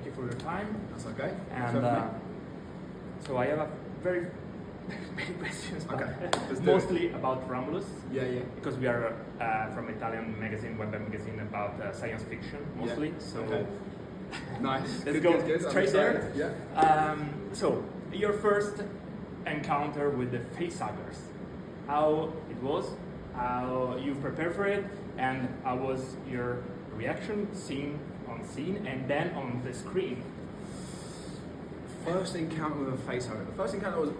you for your time. That's okay. And so I have a very many questions, okay. mostly about Romulus. Yeah. Because we are from Italian magazine, web magazine about science fiction mostly. Yeah. So okay. Nice. Let's go straight there. Yeah. So your first encounter with the facehuggers, how it was, how you prepared for it, and how was your reaction on scene and then on the screen? First encounter with a facehugger. The first encounter was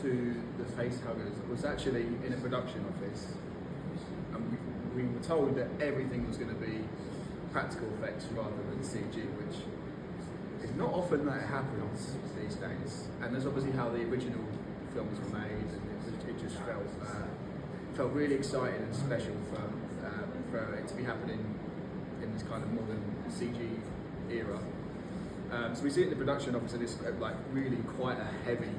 to the facehuggers was actually in a production office, and we were told that everything was going to be practical effects rather than CG, which is not often that it happens these days. And there's obviously how the original films were made, and it just felt really exciting and special for it to be happening in this kind of modern CG era. So we see it in the production office, and it's like really quite a heavy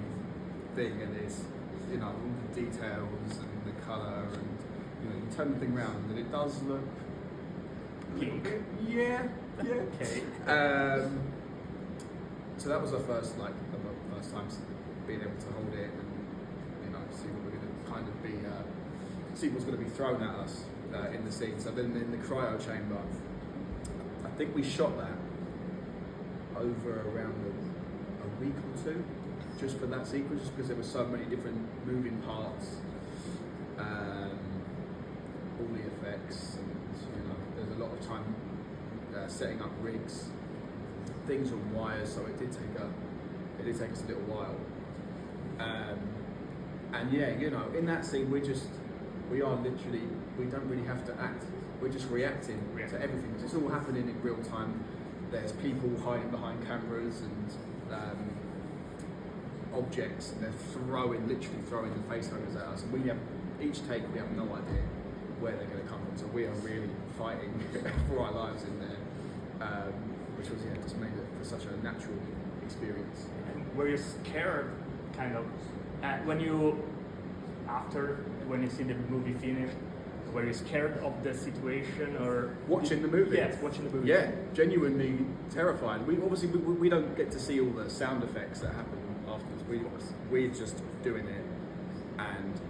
thing, and it's, you know, all the details and the colour, and you turn the thing around and it does look pink. Yeah. Okay. So that was our first time being able to hold it and see what we're going to kind of be see what's going to be thrown at us in the scene. So then in the cryo chamber, I think we shot that over around a week or two, just for that sequence, just because there were so many different moving parts, all the effects, and there's a lot of time setting up rigs, things on wires, so it did take us a little while. And yeah, in that scene we don't really have to act. We're just reacting to everything, because it's all happening in real time. There's people hiding behind cameras and objects, and they're literally throwing the facehuggers at us. And each take we have no idea where they're going to come from. So we are really fighting for our lives in there, which was just made it for such a natural experience. And were you scared, kind of, when you see the movie finished? Were you scared of the situation, or watching the movie? Yes, watching the movie. Yeah, genuinely terrified. We don't get to see all the sound effects that happen afterwards. We're just doing it, and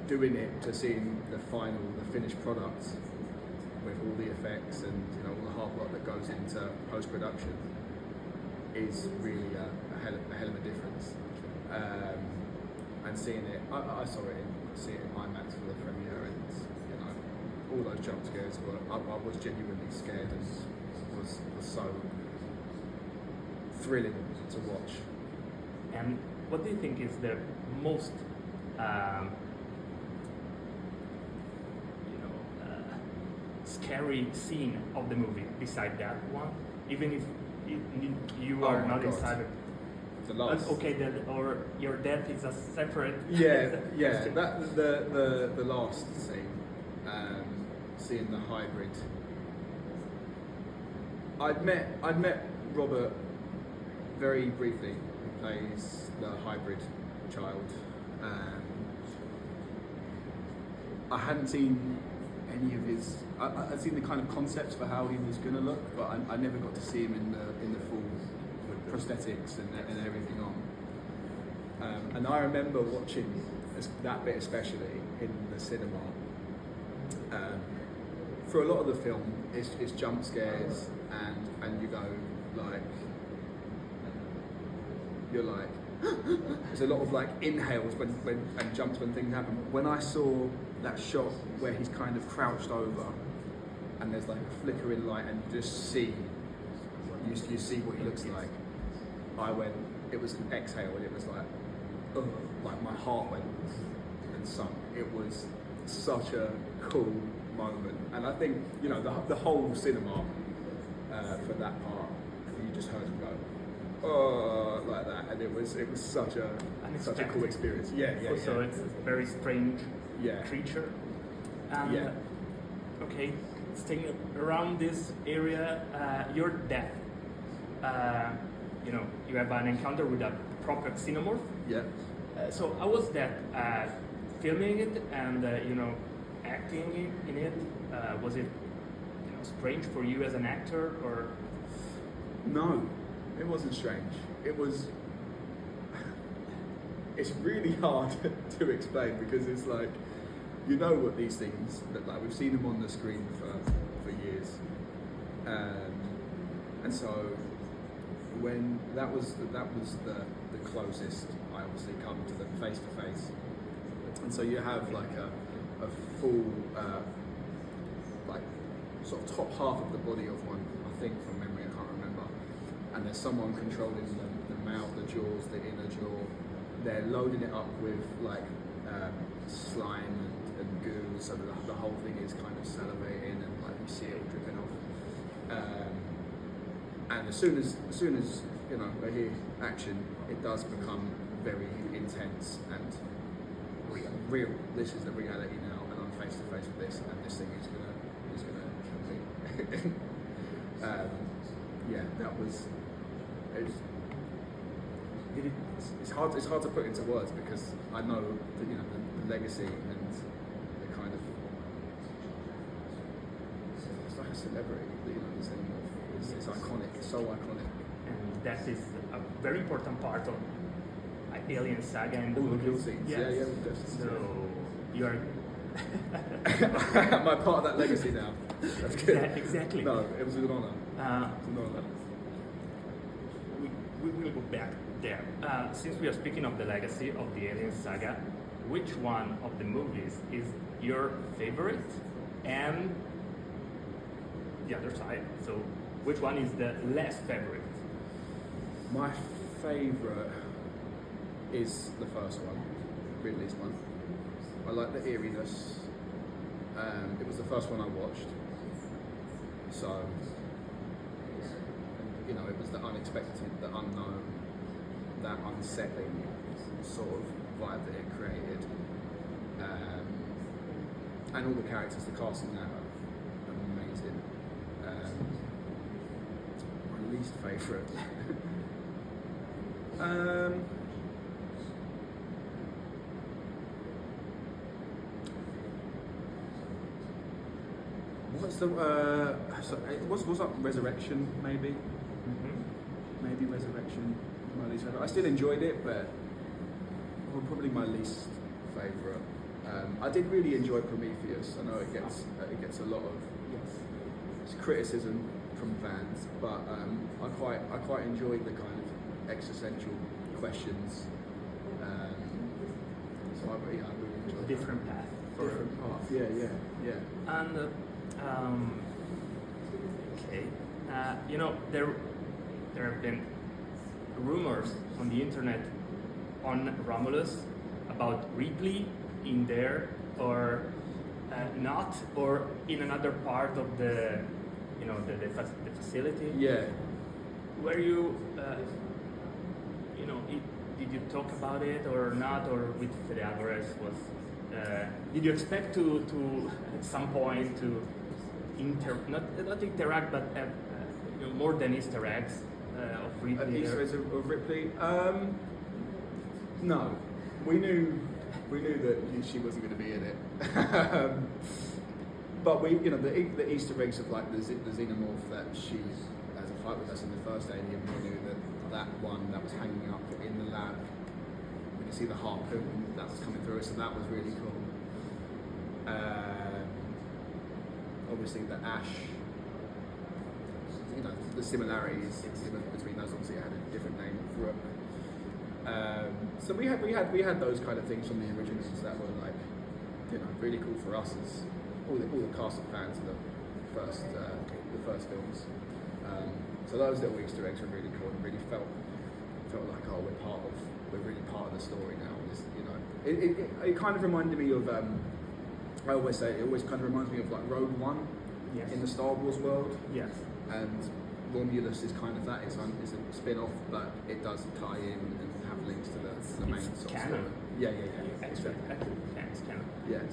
doing it to seeing the finished product with all the effects and all the hard work that goes into post production is really a hell of a difference. And seeing it, I saw it in IMAX for the premiere, and all those jump scares I was genuinely scared, and was so thrilling to watch. And what do you think is the most scary scene of the movie beside that one? Even if you are not inside it. The last. Okay, or your death is a separate. Yeah. That the last scene, seeing the hybrid. I'd met Robert very briefly, who plays the hybrid child. I hadn't seen any of his. I'd seen the kind of concepts for how he was going to look, but I never got to see him in the full prosthetics and everything on. And I remember watching that bit especially in the cinema. For a lot of the film, it's jump scares, and you go like, you're like, there's a lot of like inhales and jumps when things happen. When I saw that shot where he's kind of crouched over, and there's like a flickering light, and you just see what he looks like. It was an exhale, and it was like, like my heart went and sunk. It was such a cool moment, and I think the whole cinema for that part, you just heard him go, oh, like that, and it was such a cool experience. Yeah. So it's a very strange creature. Okay, staying around this area, your death. You have an encounter with a proper xenomorph. Yeah. So how was that filming it and acting in it? Was it strange for you as an actor, or? No, it wasn't strange. It was. It's really hard to explain because it's like, you know what these things look like. We've seen them on the screen for years, and so when that was the closest I obviously come to them face to face, and so you have like a full like sort of top half of the body of one, I think from memory, I can't remember, and there's someone controlling the mouth, the jaws, the inner jaw. They're loading it up with like slime and goo, so that the whole thing is kind of salivating and like you see it all dripping off. And as soon as you know they hear action, it does become very intense and real. This is the reality now, and I'm face to face with this, and this thing is gonna kill me. Yeah, that was. It's hard to put into words because I know that, you know, the legacy and the kind of it's like a celebrity, you know, the Xenomorph. It's iconic, it's so iconic. And that is a very important part of Alien Saga and all the kill scenes. Yes. Yeah, definitely. So you are am I part of that legacy now? That's good. Exactly. No, it was an honour. It was an honour. We will go back there. Since we are speaking of the legacy of the Alien Saga, which one of the movies is your favorite? And the other side, so which one is the less favorite? My favourite is the first one, Ripley's one. I like the eeriness. It was the first one I watched, so you know, it was the unexpected, the unknown, that unsettling sort of vibe that it created, and all the characters, the casting now are amazing. My least favourite. What's the was that Resurrection maybe? Mm-hmm. Maybe Resurrection. My least favourite. I still enjoyed it, but probably my least favourite. I did really enjoy Prometheus. I know it gets a lot of criticism from fans, but I quite enjoyed the kind of existential questions. So I really enjoyed different path. Different path. Yeah. And okay, you know, there have been rumors on the internet on Romulus about Ripley in there or not, or in another part of the, you know, the facility. Yeah. Were you, you know, did you talk about it or not, or with Fedagores was? Did you expect to at some point to not interact, but have, you know, more than Easter eggs of Ripley? Easter eggs of Ripley? No, we knew that she wasn't going to be in it. But we, you know, the Easter eggs of like the Xenomorph that she has a fight with us in the first Alien. We knew that one that was hanging up in the lab. We could see the harpoon that was coming through, so that was really cool. Obviously the ash, you know, the similarities between those. Obviously, it had a different name for it. So we had those kind of things from the originals that were like, you know, really cool for us as all the cast of fans of the first films. So those little Easter eggs were really cool and really felt like, oh, we're really part of the story now. It's, you know, it kind of reminded me of I always say it always kind of reminds me of like Rogue One. Yes. In the Star Wars world. Yes. And Romulus is kind of that. It's a spin-off, but it does tie in and have links to the main sort of story. Yeah. Exactly. It's canon. Yeah.